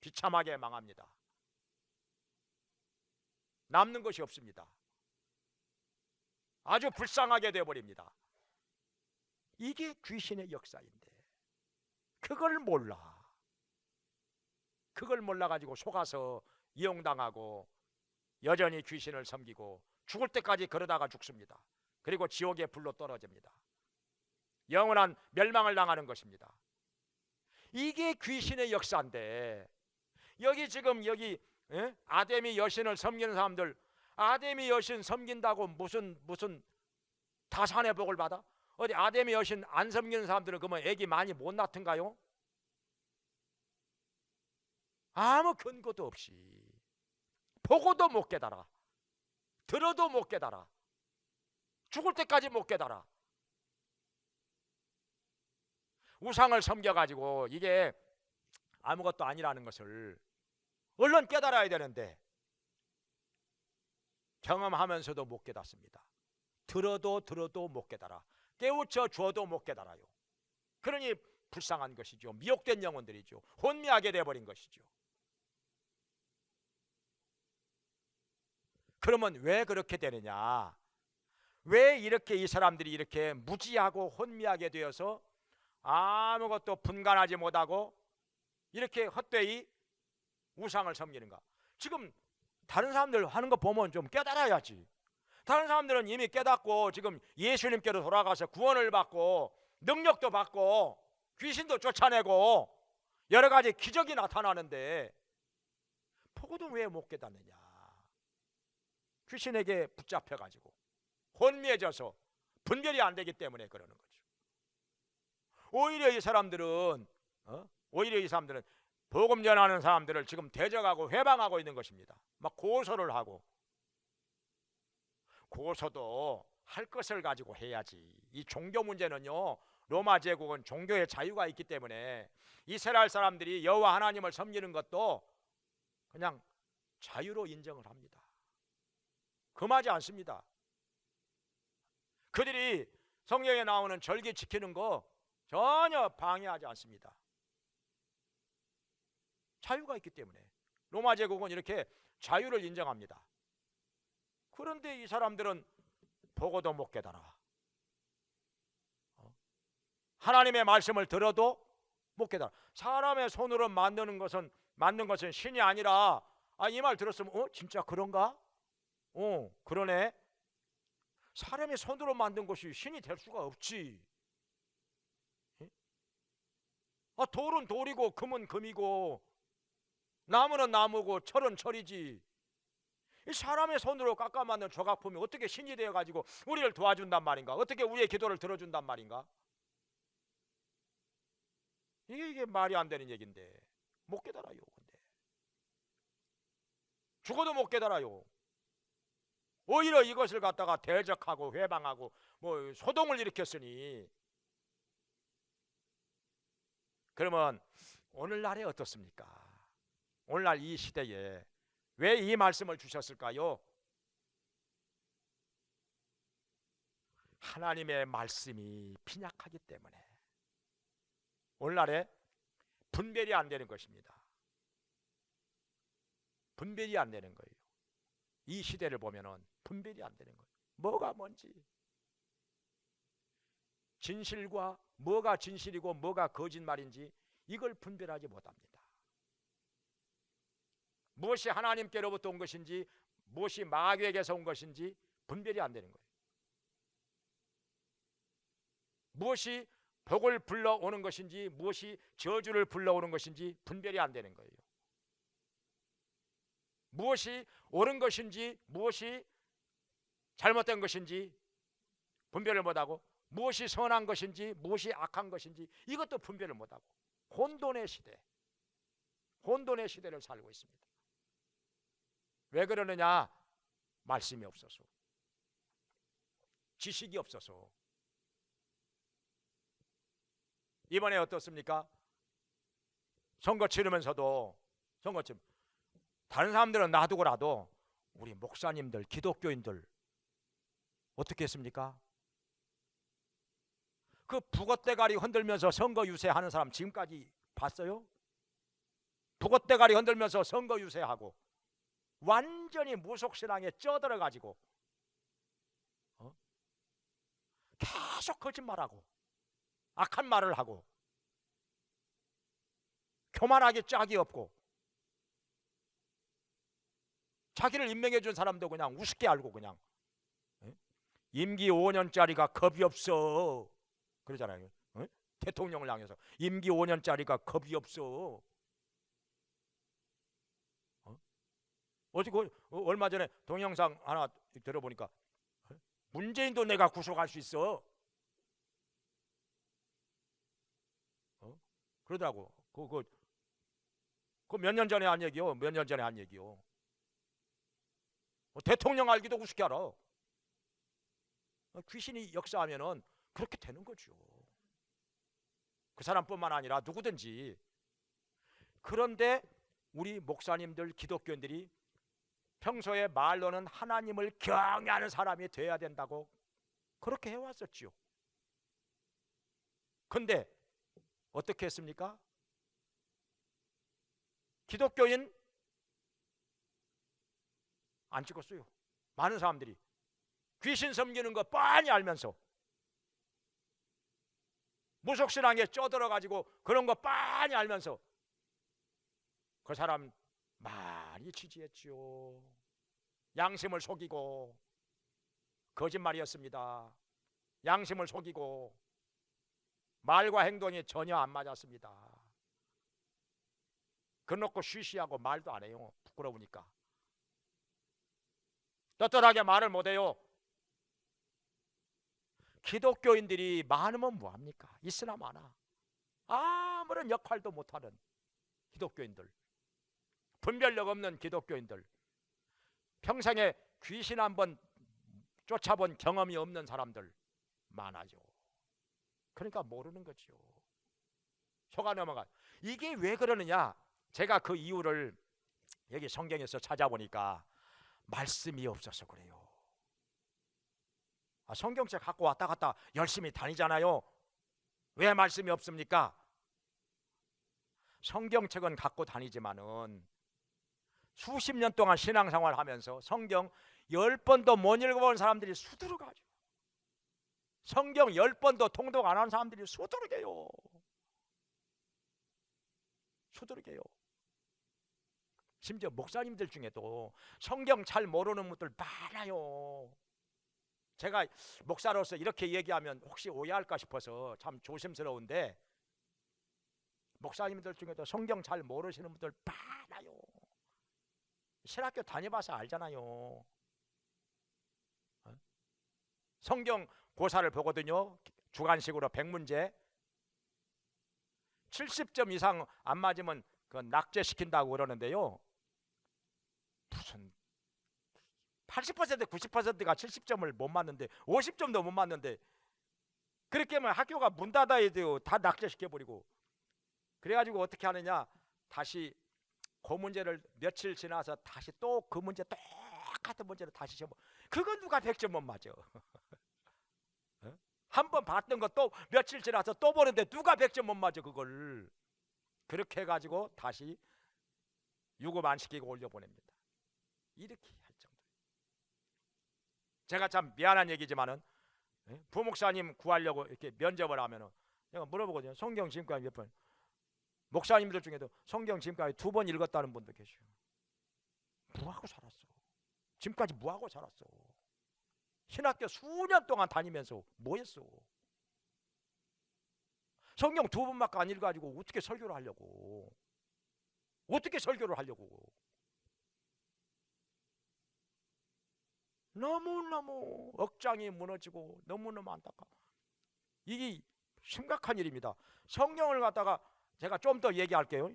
비참하게 망합니다. 남는 것이 없습니다. 아주 불쌍하게 되어버립니다. 이게 귀신의 역사인데 그걸 몰라. 그걸 몰라가지고 속아서 이용당하고 여전히 귀신을 섬기고 죽을 때까지 그러다가 죽습니다. 그리고 지옥의 불로 떨어집니다. 영원한 멸망을 당하는 것입니다. 이게 귀신의 역사인데 여기 지금 여기 아데미 여신을 섬기는 사람들, 아데미 여신 섬긴다고 무슨 다산의 복을 받아? 어디 아데미 여신 안 섬기는 사람들은 그러면 애기 많이 못 낳던가요? 아무 근거도 없이 보고도 못 깨달아, 들어도 못 깨달아, 죽을 때까지 못 깨달아. 우상을 섬겨가지고 이게 아무것도 아니라는 것을 얼른 깨달아야 되는데 경험하면서도 못 깨닫습니다. 들어도 못 깨달아. 깨우쳐 주어도 못 깨달아요. 그러니 불쌍한 것이죠. 미혹된 영혼들이죠. 혼미하게 되어버린 것이죠. 그러면 왜 그렇게 되느냐? 왜 이렇게 이 사람들이 이렇게 무지하고 혼미하게 되어서 아무것도 분간하지 못하고 이렇게 헛되이 우상을 섬기는가? 지금 다른 사람들 하는 거 보면 좀 깨달아야지. 다른 사람들은 이미 깨닫고 지금 예수님께로 돌아가서 구원을 받고 능력도 받고 귀신도 쫓아내고 여러 가지 기적이 나타나는데 보고도 왜 못 깨닫느냐? 귀신에게 붙잡혀가지고 혼미해져서 분별이 안 되기 때문에 그러는 거죠. 오히려 이 사람들은 복음 전하는 사람들을 지금 대적하고 회방하고 있는 것입니다. 막 고소를 하고. 고소도 할 것을 가지고 해야지. 이 종교 문제는요, 로마 제국은 종교의 자유가 있기 때문에 이스라엘 사람들이 여호와 하나님을 섬기는 것도 그냥 자유로 인정을 합니다. 금하지 않습니다. 그들이 성경에 나오는 절기 지키는 거 전혀 방해하지 않습니다. 자유가 있기 때문에 로마 제국은 이렇게 자유를 인정합니다. 그런데 이 사람들은 보고도 못 깨달아. 하나님의 말씀을 들어도 못 깨달아. 사람의 손으로 만든 것은 신이 아니라, 이 말 들었으면 진짜 그런가? 그러네. 사람의 손으로 만든 것이 신이 될 수가 없지. 돌은 돌이고 금은 금이고 나무는 나무고 철은 철이지. 이 사람의 손으로 깎아 만든 조각품이 어떻게 신이 되어가지고 우리를 도와준단 말인가? 어떻게 우리의 기도를 들어준단 말인가? 이게 말이 안 되는 얘기인데 못 깨달아요. 근데 죽어도 못 깨달아요. 오히려 이것을 갖다가 대적하고 회방하고 뭐 소동을 일으켰으니, 그러면 오늘날에 어떻습니까? 오늘날 이 시대에 왜 이 말씀을 주셨을까요? 하나님의 말씀이 빈약하기 때문에. 오늘날에 분별이 안 되는 것입니다. 분별이 안 되는 거예요. 이 시대를 보면은 분별이 안 되는 거예요. 뭐가 뭔지, 진실과 뭐가 진실이고 뭐가 거짓말인지 이걸 분별하지 못합니다. 무엇이 하나님께로부터 온 것인지 무엇이 마귀에게서 온 것인지 분별이 안 되는 거예요. 무엇이 복을 불러오는 것인지 무엇이 저주를 불러오는 것인지 분별이 안 되는 거예요. 무엇이 옳은 것인지 무엇이 잘못된 것인지 분별을 못하고 무엇이 선한 것인지 무엇이 악한 것인지 이것도 분별을 못하고 혼돈의 시대, 혼돈의 시대를 살고 있습니다. 왜 그러느냐? 말씀이 없어서, 지식이 없어서. 이번에 어떻습니까? 선거 치르면서도 선거 치르 다른 사람들은 놔두고라도 우리 목사님들, 기독교인들 어떻게 했습니까? 그 북어대가리 흔들면서 선거 유세하는 사람 지금까지 봤어요? 북어대가리 흔들면서 선거 유세하고 완전히 무속신앙에 쪄들어가지고 계속 거짓말하고 악한 말을 하고 교만하게 짝이 없고 자기를 임명해 준 사람도 그냥 우습게 알고 그냥 임기 5년짜리가 겁이 없어 그러잖아요. 대통령을 향해서 임기 5년짜리가 겁이 없어. 어제 얼마 전에 동영상 하나 들어보니까 문재인도 내가 구속할 수 있어. 그러더라고. 그 몇 년 전에 한 얘기요. 몇 년 전에 한 얘기요. 대통령 알기도 우습게 알아. 귀신이 역사하면은 그렇게 되는 거죠. 그 사람뿐만 아니라 누구든지. 그런데 우리 목사님들, 기독교인들이 평소에 말로는 하나님을 경외하는 사람이 돼야 된다고 그렇게 해왔었지요. 근데 어떻게 했습니까? 기독교인 안 찍었어요. 많은 사람들이 귀신 섬기는 거 뻔히 알면서 무속신앙에 쪄들어가지고 그런 거 뻔히 알면서 그 사람 많이 지지했죠. 양심을 속이고 거짓말이었습니다. 양심을 속이고 말과 행동이 전혀 안 맞았습니다. 그놓고 쉬쉬하고 말도 안 해요. 부끄러우니까. 떳떳하게 말을 못해요. 기독교인들이 많으면 뭐합니까? 있으나 많아. 아무런 역할도 못하는 기독교인들, 분별력 없는 기독교인들, 평생에 귀신 한번 쫓아본 경험이 없는 사람들 많아요. 그러니까 모르는 거죠. 속아 넘어가. 이게 왜 그러느냐? 제가 그 이유를 여기 성경에서 찾아보니까 말씀이 없어서 그래요. 성경책 갖고 왔다 갔다 열심히 다니잖아요. 왜 말씀이 없습니까? 성경책은 갖고 다니지만은 수십 년 동안 신앙생활 하면서 성경 10번도 못 읽어본 사람들이 수두룩하죠. 성경 10번도 통독 안 한 사람들이 수두룩해요. 수두룩해요. 심지어 목사님들 중에도 성경 잘 모르는 분들 많아요. 제가 목사로서 이렇게 얘기하면 혹시 오해할까 싶어서 참 조심스러운데 목사님들 중에도 성경 잘 모르시는 분들 많아요. 신학교 다녀봐서 알잖아요. 성경 고사를 보거든요. 주관식으로 100문제 70점 이상 안 맞으면 그 낙제시킨다고 그러는데요. 무슨 80% 90%가 70점을 못 맞는데 50점도 못 맞는데 그렇게 하면 학교가 문 닫아야 돼요. 다 낙제시켜버리고. 그래가지고 어떻게 하느냐, 다시 그 문제를 며칠 지나서 다시 또 그 문제 똑같은 문제를 다시 시험. 그건 누가 100점 못 맞아. 한 번 봤던 거 또 며칠 지나서 또 보는데 누가 100점 못 맞아 그걸. 그렇게 해가지고 다시 유급안시키고 올려보냅니다. 이렇게 할 정도. 제가 참 미안한 얘기지만은 부목사님 구하려고 이렇게 면접을 하면은 내가 물어보거든요. 성경 지금까지 몇 번? 목사님들 중에도 성경 지금까지 2번 읽었다는 분도 계셔요. 뭐하고 살았어? 지금까지 뭐하고 살았어? 신학교 수년 동안 다니면서 뭐했어? 성경 2번밖에 안 읽어가지고 어떻게 설교를 하려고? 어떻게 설교를 하려고? 너무너무 억장이 무너지고 너무너무 안타까워. 이게 심각한 일입니다. 성경을 갖다가 제가 좀 더 얘기할게요.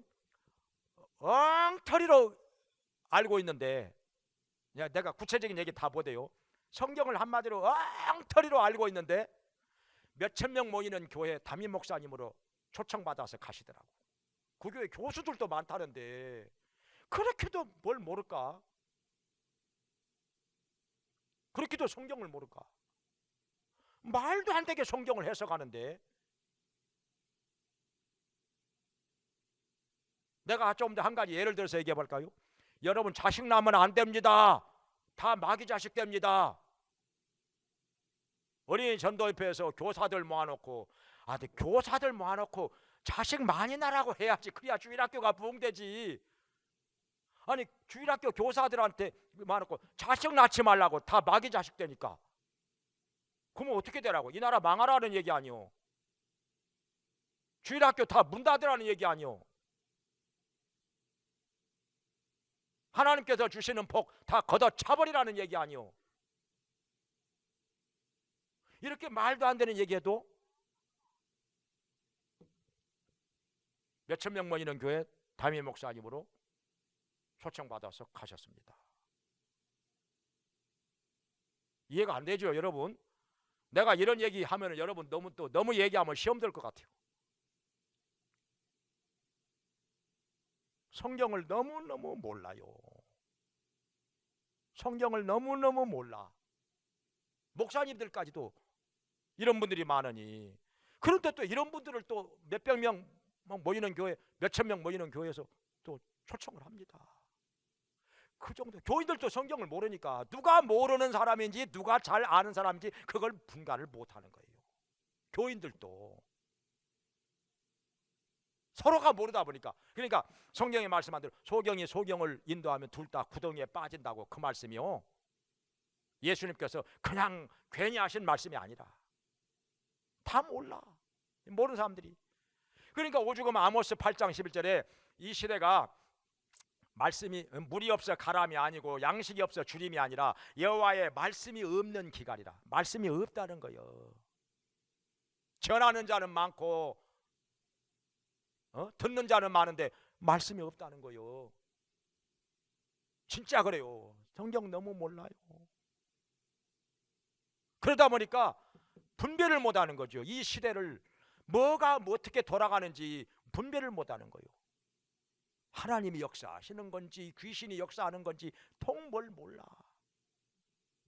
엉터리로 알고 있는데, 내가 구체적인 얘기 다 못해요. 성경을 한마디로 엉터리로 알고 있는데 몇천 명 모이는 교회 담임 목사님으로 초청받아서 가시더라고. 그 교회 교수들도 많다는데 그렇게도 뭘 모를까? 그렇게도 성경을 모를까? 말도 안 되게 성경을 해석하는데, 내가 좀 더 한 가지 예를 들어서 얘기해 볼까요? 여러분, 자식 낳으면 안 됩니다. 다 마귀 자식 됩니다. 어린이 전도협회에서 교사들 모아놓고, 근데 교사들 모아놓고 자식 많이 낳으라고 해야지. 그래야 주일학교가 부흥되지. 아니, 주일학교 교사들한테 모아놓고 자식 낳지 말라고, 다 마귀 자식 되니까. 그러면 어떻게 되라고? 이 나라 망하라는 얘기 아니오. 주일학교 다 문 닫으라는 얘기 아니오. 하나님께서 주시는 복 다 걷어차버리라는 얘기 아니오. 이렇게 말도 안 되는 얘기해도 몇천 명 모이는 교회 담임 목사님으로 초청받아서 가셨습니다. 이해가 안 되죠, 여러분? 내가 이런 얘기하면 여러분 너무 얘기하면 시험 들 것 같아요. 성경을 너무너무 몰라요. 성경을 너무너무 몰라. 목사님들까지도 이런 분들이 많으니, 그런데 또 이런 분들을 또 몇백 명 모이는 교회, 몇천 명 모이는 교회에서 또 초청을 합니다. 그 정도. 교인들도 성경을 모르니까 누가 모르는 사람인지 누가 잘 아는 사람인지 그걸 분간을 못하는 거예요. 교인들도 서로가 모르다 보니까. 그러니까 성경에 말씀한 대로 소경이 소경을 인도하면 둘 다 구덩이에 빠진다고, 그 말씀이요, 예수님께서 그냥 괜히 하신 말씀이 아니라 다 몰라, 모르는 사람들이. 그러니까 오죽하면 아모스 8장 11절에 이 시대가 말씀이 물이 없어 가람이 아니고 양식이 없어 주림이 아니라 여호와의 말씀이 없는 기갈이라. 말씀이 없다는 거예요. 전하는 자는 많고 듣는 자는 많은데 말씀이 없다는 거예요. 진짜 그래요. 성경 너무 몰라요. 그러다 보니까 분별을 못하는 거죠. 이 시대를 뭐가 어떻게 돌아가는지 분별을 못하는 거예요. 하나님이 역사하시는 건지 귀신이 역사하는 건지 통뭘 몰라.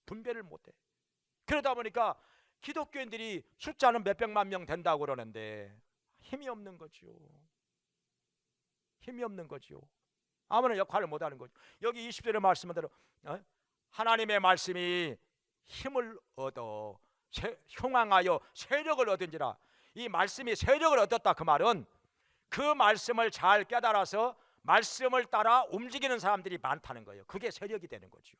분별을 못해. 그러다 보니까 기독교인들이 숫자는 몇백만 명 된다고 그러는데 힘이 없는 거죠. 힘이 없는 거죠. 아무런 역할을 못하는 거죠. 여기 20절에 말씀한 대로 하나님의 말씀이 힘을 얻어 흉왕하여 세력을 얻은지라. 이 말씀이 세력을 얻었다, 그 말은 그 말씀을 잘 깨달아서 말씀을 따라 움직이는 사람들이 많다는 거예요. 그게 세력이 되는 거죠.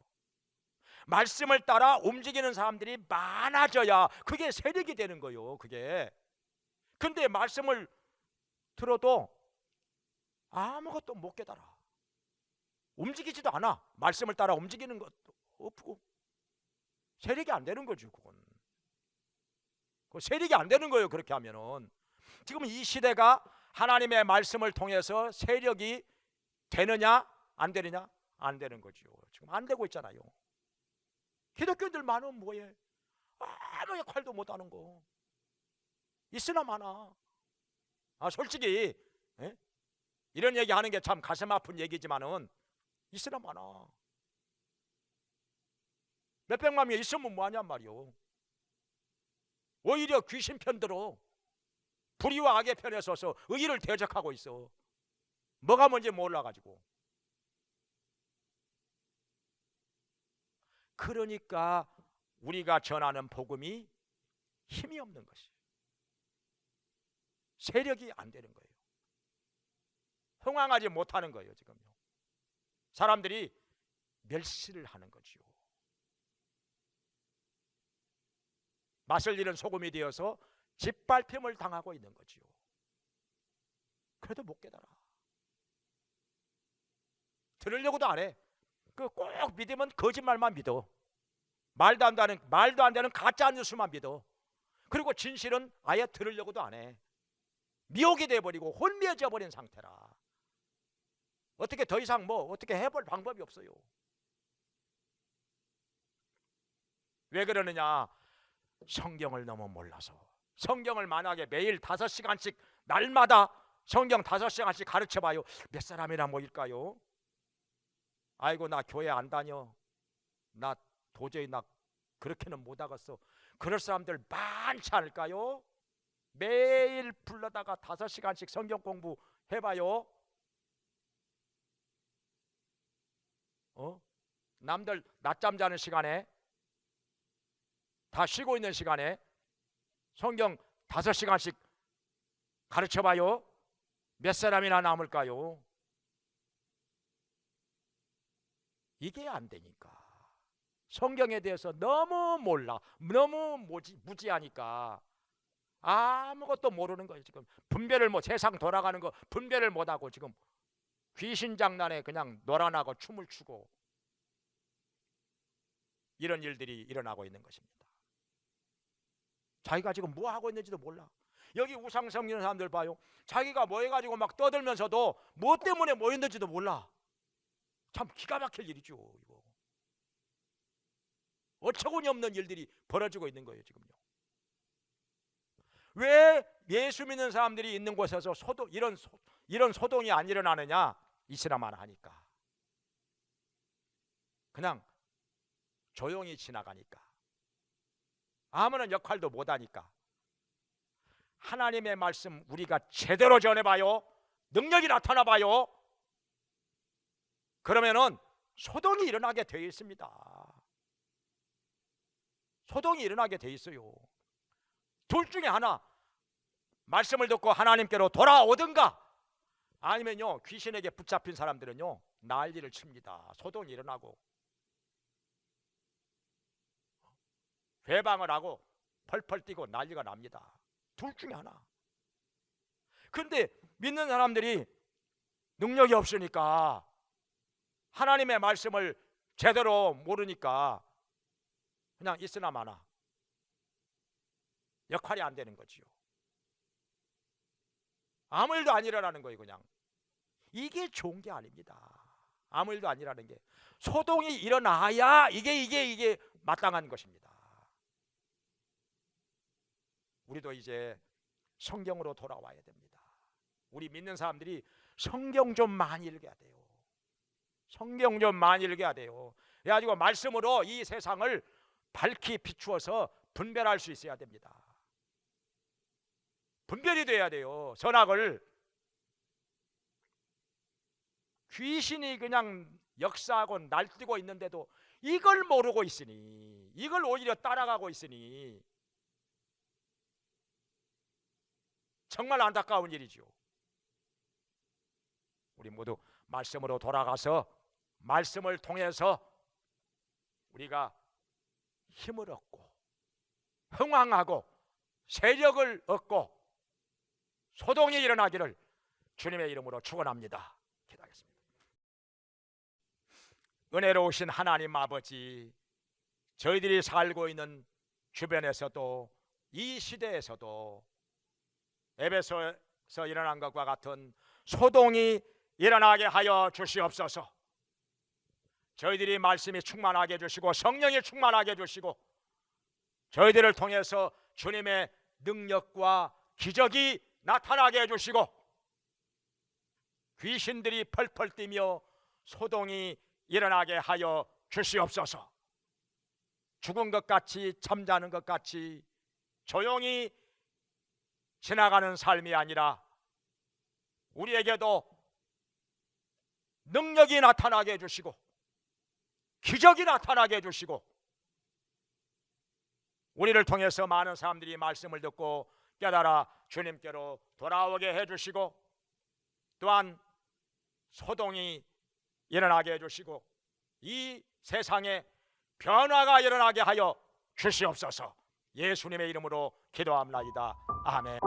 말씀을 따라 움직이는 사람들이 많아져야 그게 세력이 되는 거예요. 그게. 근데 말씀을 들어도 아무것도 못 깨달아. 움직이지도 않아. 말씀을 따라 움직이는 것도 없고 세력이 안 되는 거죠. 그건 세력이 안 되는 거예요. 그렇게 하면은. 지금 이 시대가 하나님의 말씀을 통해서 세력이 되느냐 안 되느냐? 안 되는 거죠. 지금 안 되고 있잖아요. 기독교인들 많으면 뭐해? 아무 역할도 못하는 거 있으나 마나. 솔직히 이런 얘기하는 게 참 가슴 아픈 얘기지만은 있으나 마나. 몇백만 명 있으면 뭐하냔 말이오. 오히려 귀신 편들어 불의와 악의 편에 서서 의의를 대적하고 있어. 뭐가 뭔지 몰라가지고. 그러니까 우리가 전하는 복음이 힘이 없는 것이에요. 세력이 안 되는 거예요. 흥황하지 못하는 거예요. 지금요. 사람들이 멸시를 하는 거지요. 맛을 잃은 소금이 되어서 짓밟힘을 당하고 있는 거지요. 그래도 못 깨달아. 들으려고도 안 해. 그 꼭 믿으면 거짓말만 믿어. 말도 안 되는 가짜 뉴스만 믿어. 그리고 진실은 아예 들으려고도 안 해. 미혹이 돼버리고 혼미해져 버린 상태라. 어떻게 더 이상 어떻게 해볼 방법이 없어요. 왜 그러느냐? 성경을 너무 몰라서. 성경을 만약에 매일 5시간씩 날마다 성경 5시간씩 가르쳐봐요. 몇 사람이나 모일까요? 아이고 나 교회 안 다녀. 나 도저히 그렇게는 못하겠어. 그럴 사람들 많지 않을까요? 매일 불러다가 5시간씩 성경 공부 해봐요. 남들 낮잠 자는 시간에, 다 쉬고 있는 시간에 성경 5시간씩 가르쳐봐요. 몇 사람이나 남을까요? 이게 안 되니까. 성경에 대해서 너무 몰라. 너무 무지하니까 아무것도 모르는 거예요. 지금 분별을 세상 돌아가는 거 분별을 못하고 지금 귀신 장난에 그냥 놀아나고 춤을 추고 이런 일들이 일어나고 있는 것입니다. 자기가 지금 뭐 하고 있는지도 몰라. 여기 우상 섬기는 사람들 봐요. 자기가 뭐 해가지고 막 떠들면서도 뭐 때문에 뭐 했는지도 몰라. 참 기가 막힐 일이죠. 이거 어처구니 없는 일들이 벌어지고 있는 거예요. 지금요. 왜 예수 믿는 사람들이 있는 곳에서 이런 소동이 안 일어나느냐? 이스라만 하니까. 그냥 조용히 지나가니까. 아무런 역할도 못하니까. 하나님의 말씀 우리가 제대로 전해봐요. 능력이 나타나봐요. 그러면은 소동이 일어나게 되어 있습니다. 소동이 일어나게 되어 있어요. 둘 중에 하나, 말씀을 듣고 하나님께로 돌아오든가 아니면요 귀신에게 붙잡힌 사람들은요 난리를 칩니다. 소동이 일어나고 회방을 하고 펄펄 뛰고 난리가 납니다. 둘 중에 하나. 근데 믿는 사람들이 능력이 없으니까, 하나님의 말씀을 제대로 모르니까 그냥 있으나 마나 역할이 안 되는 거지요. 아무 일도 아니라는 거예요. 그냥 이게 좋은 게 아닙니다. 아무 일도 아니라는 게, 소동이 일어나야 이게 마땅한 것입니다. 우리도 이제 성경으로 돌아와야 됩니다. 우리 믿는 사람들이 성경 좀 많이 읽어야 돼요. 성경 좀 많이 읽어야 돼요. 그래가지고 말씀으로 이 세상을 밝히 비추어서 분별할 수 있어야 됩니다. 분별이 돼야 돼요. 선악을. 귀신이 그냥 역사하고 날뛰고 있는데도 이걸 모르고 있으니, 이걸 오히려 따라가고 있으니 정말 안타까운 일이죠. 우리 모두 말씀으로 돌아가서 말씀을 통해서 우리가 힘을 얻고 흥황하고 세력을 얻고 소동이 일어나기를 주님의 이름으로 축원합니다. 기도하겠습니다. 은혜로우신 하나님 아버지, 저희들이 살고 있는 주변에서도 이 시대에서도 에베소에서 일어난 것과 같은 소동이 일어나게 하여 주시옵소서. 저희들이 말씀이 충만하게 해주시고 성령이 충만하게 해주시고 저희들을 통해서 주님의 능력과 기적이 나타나게 해주시고 귀신들이 펄펄 뛰며 소동이 일어나게 하여 주시옵소서. 죽은 것 같이 잠자는 것 같이 조용히 지나가는 삶이 아니라 우리에게도 능력이 나타나게 해주시고 기적이 나타나게 해주시고 우리를 통해서 많은 사람들이 말씀을 듣고 깨달아 주님께로 돌아오게 해주시고 또한 소동이 일어나게 해주시고 이 세상에 변화가 일어나게 하여 주시옵소서. 예수님의 이름으로 기도합나이다. 아멘.